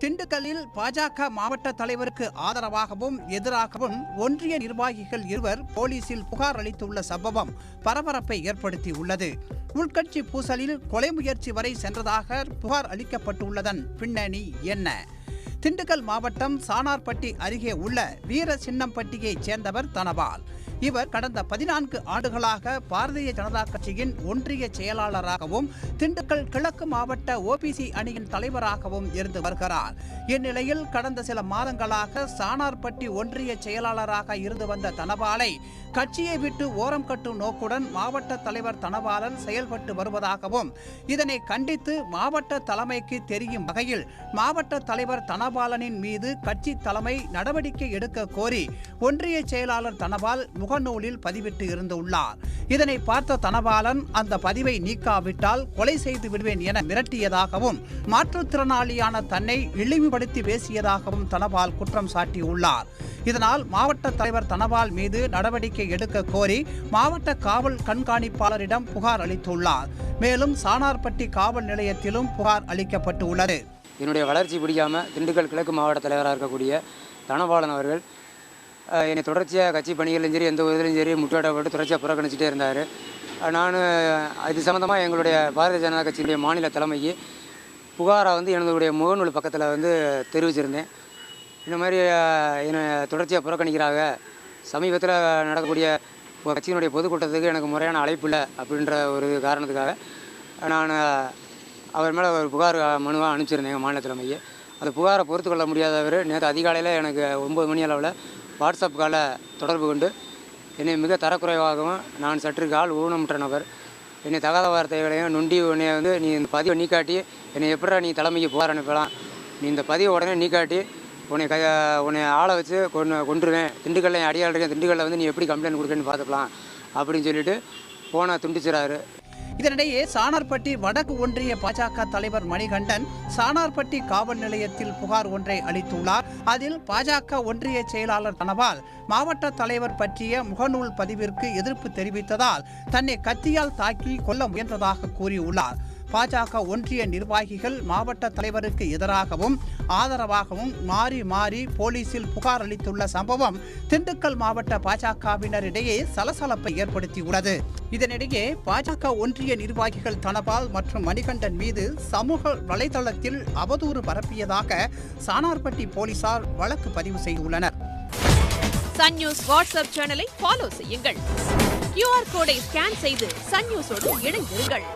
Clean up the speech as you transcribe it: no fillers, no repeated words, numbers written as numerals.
திண்டுக்கல்லில் பாஜக மாவட்ட தலைவருக்கு ஆதரவாகவும் எதிராகவும் ஒன்றிய நிர்வாகிகள் இருவர் போலீசில் புகார் அளித்துள்ள சம்பவம் பரபரப்பை ஏற்படுத்தியுள்ளது. உள்கட்சி பூசலில் கொலை முயற்சி வரை சென்றதாக புகார் அளிக்கப்பட்டுள்ளதன் பின்னணி என்ன? திண்டுக்கல் மாவட்டம் சானார்பட்டி அருகே உள்ள வீரசின்னம்பட்டியைச் சேர்ந்தவர் தனபால். இவர் கடந்த 14 ஆண்டுகளாக பாரதிய ஜனதா கட்சியின் ஒன்றிய செயலாளராகவும் திண்டுக்கல் கிழக்கு மாவட்ட ஓபிசி அணியின் தலைவராகவும் இருந்து வருகிறார். இந்நிலையில் கடந்த சில மாதங்களாக சானார்பட்டி ஒன்றிய செயலாளராக இருந்து வந்த தனபாலை கட்சியை விட்டு ஓரம் கட்டும் நோக்குடன் மாவட்ட தலைவர் தனபாலன் செயல்பட்டு வருவதாகவும், இதனை கண்டித்து மாவட்ட தலைமைக்கு தெரியும் வகையில் மாவட்ட தலைவர் தனபாலனின் மீது கட்சி தலைமை நடவடிக்கை எடுக்க கோரி ஒன்றிய செயலாளர் தனபால் முகநூலில் பதிவிட்டு இருந்துள்ளார். இதனை பார்த்த தனபாலன் அந்த பதிவை நீக்காவிட்டால் கொலை செய்து விடுவேன் என மிரட்டியதாகவும், மாற்றுத்திறனாளியான தன்னை இழிவுபடுத்தி பேசியதாகவும் தனபால் குற்றம் சாட்டியுள்ளார். இதனால் மாவட்ட தலைவர் தனபால் மீது நடவடிக்கை எடுக்க கோரி மாவட்ட காவல் கண்காணிப்பாளரிடம் புகார் அளித்துள்ளார். மேலும் சானார்பட்டி காவல் நிலையத்திலும் புகார் அளிக்கப்பட்டு உள்ளது. என்னுடைய வளர்ச்சி பிடிக்காமல் திண்டுக்கல் கிழக்கு மாவட்ட தலைவராக இருக்கக்கூடிய தனபாலன் அவர்கள் என்னை தொடர்ச்சியாக கட்சி பணிகளிலும் சரி எந்த இதிலும் சரி முட்டாட்டப்பட்டு தொடர்ச்சியாக புறக்கணிச்சிட்டே இருந்தார். நான் இது சம்மந்தமாக எங்களுடைய பாரதிய ஜனதா கட்சியினுடைய மாநில தலைமைக்கு புகாரை என்னுடைய முகநூல் பக்கத்தில் தெரிவிச்சிருந்தேன். இந்த மாதிரி என்னை தொடர்ச்சியாக புறக்கணிக்கிறாங்க, சமீபத்தில் நடக்கக்கூடிய கட்சியினுடைய பொதுக்கூட்டத்துக்கு எனக்கு முறையான அழைப்பு இல்லை அப்படின்ற ஒரு காரணத்துக்காக நான் அவர் மேலே ஒரு புகார் மனுவாக அனுப்பிச்சிருந்தேன் மாநில தலைமைக்கு. அந்த புகாரை பொறுத்து கொள்ள முடியாதவர் நேற்று அதிகாலையில் எனக்கு 9 மணி அளவில் வாட்ஸ்அப் காலில் தொடர்பு கொண்டு என்னை மிக தரக்குறைவாகவும் நான் சற்று கால் ஊனமுற்ற நபர், என்னை தகாத வார்த்தைகளையும் நொண்டி உன்னை நீ இந்த பதிவை நீக்காட்டி என்னை எப்படா நீ தலைமைக்கு புகார் அனுப்பலாம், நீ இந்த பதிவை உடனே நீக்காட்டி உன்னை ஆளை வச்சு கொண்டுருவேன், திண்டுக்கல்ல அடியாள் இருக்கேன், திண்டுக்கல்ல நீ எப்படி கம்ப்ளைண்ட் கொடுக்குறேன்னு பார்த்துக்கலாம் அப்படின்னு சொல்லிட்டு போனை துண்டிச்சிடாரு. இதனிடையே சானார்பட்டி வடக்கு ஒன்றிய பாஜக தலைவர் மணிகண்டன் சானார்பட்டி காவல் நிலையத்தில் புகார் ஒன்றை அளித்துள்ளார். அதில் பாஜக ஒன்றிய செயலாளர் தனபால் மாவட்ட தலைவர் பற்றிய முகநூல் பதிவிற்கு எதிர்ப்பு தெரிவித்ததால் தன்னை கத்தியால் தாக்கி கொல்ல முயன்றதாக கூறியுள்ளார். பாஜக ஒன்றிய நிர்வாகிகள் மாவட்ட தலைவருக்கு எதிராகவும் ஆதரவாகவும் மாறி மாறி போலீசில் புகார் அளித்துள்ள சம்பவம் திண்டுக்கல் மாவட்ட பாஜகவினரிடையே சலசலப்பை ஏற்படுத்தியுள்ளது. இதனிடையே பாஜக ஒன்றிய நிர்வாகிகள் தனபால் மற்றும் மணிகண்டன் மீது சமூக வலைதளத்தில் அவதூறு பரப்பியதாக சானார்பட்டி போலீசார் வழக்கு பதிவு செய்துள்ளனர். சன் நியூஸ் வாட்ஸ்அப் சேனலை ஃபாலோ செய்யுங்கள். QR கோடை ஸ்கேன் செய்து சன் நியூஸோடு இணைந்திருங்கள்.